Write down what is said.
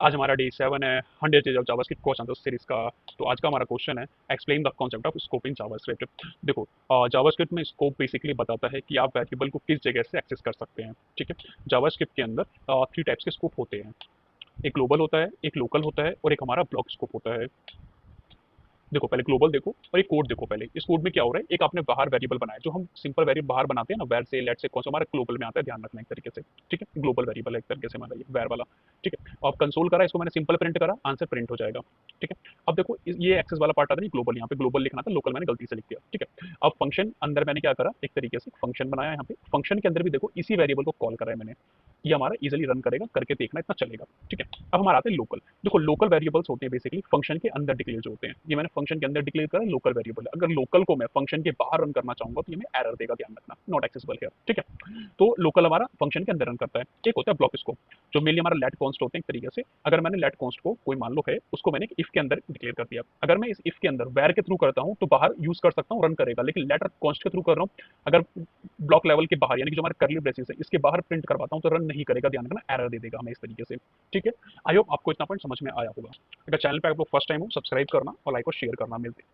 आज हमारा डे 7 है 100 days of JavaScript course on series का। तो आज का हमारा क्वेश्चन है explain the concept of scope in JavaScript. देखो, जावास्क्रिप्ट में स्कोप बेसिकली बताता है कि आप वेरिएबल को किस जगह से एक्सेस कर सकते हैं। ठीक है, जावास्क्रिप्ट के अंदर 3 टाइप्स के स्कोप होते हैं। एक ग्लोबल होता है, एक लोकल होता है और एक हमारा ब्लॉक स्कोप होता है। देखो, पहले ग्लोबल देखो और एक कोड देखो। पहले इस कोड में क्या हो रहा है, एक आपने बाहर वेरिएबल बनाया, जो हम सिंपल वेरिएबल बाहर बनाते हैं ना, वेर से लेट से कौन सा हमारा ग्लोबल में आता है, ध्यान रखना एक तरीके से। ठीक है, ग्लोबल वेरिएबल है एक तरीके से हमारा ये वेर वाला। ठीक है, अब कंसोल करा, इसको मैंने सिंपल प्रिंट करा, आंसर प्रिंट हो जाएगा। ठीक है, अब देखो ये एक्सेस वाला पार्ट आता है ग्लोबल, यहाँ पे ग्लोबल लिखना था, लोकल मैंने गलती से लिख दिया। ठीक है, अब फंक्शन अंदर मैंने क्या करा, एक तरीके से फंक्शन बनाया, यहाँ पे फंक्शन के अंदर भी देखो इसी वेरिएबल को कॉल करा है मैंने। ये हमारा इजिली रन करेगा, करके देखना इतना चलेगा। ठीक है, अब हमारा आता है लोकल। देखो, लोकल वेरिएबल्स होते हैं बेसिकली फंक्शन के अंदर डिक्लेयर जो होते हैं। ये मैंने फंक्शन के अंदर डिक्लेयर करा, लोकल वेरिएबल है। अगर लोकल को मैं फंक्शन के बाहर रन करना चाहूंगा तो ये हमें एरर देगा, ध्यान रखना, नॉट एक्सेसिबल हियर। ठीक है, तो लोकल हमारा फंक्शन के अंदर रन करता है। एक होता है ब्लॉक स्कोप, जो मेनली हमारा लेट कॉन्स्ट होते हैं एक तरीके से। अगर मैंने लेट कॉन्स्ट को कोई मान लो है, उसको मैंने इफ के अंदर डिक्लेयर कर दिया। अगर मैं इस इफ के अंदर वैर के थ्रू करता हूँ तो बाहर यूज कर सकता हूँ, रन करेगा, लेकिन लेटर कॉन्स्ट के थ्रू कर रहा हूँ, अगर ब्लॉक लेवल के बाहर यानी कि जो हमारे करली ब्रेसेस है इसके बाहर प्रिंट करवाता हूँ तो रन नहीं करेगा, ध्यान रखना, एरर दे देगा हमें इस तरीके से। ठीक है, आई होप आपको इतना पॉइंट समझ में आया होगा। अगर चैनल पे आप लोग फर्स्ट टाइम हो, सब्सक्राइब करना और लाइक और शेयर करना। मिलते हैं।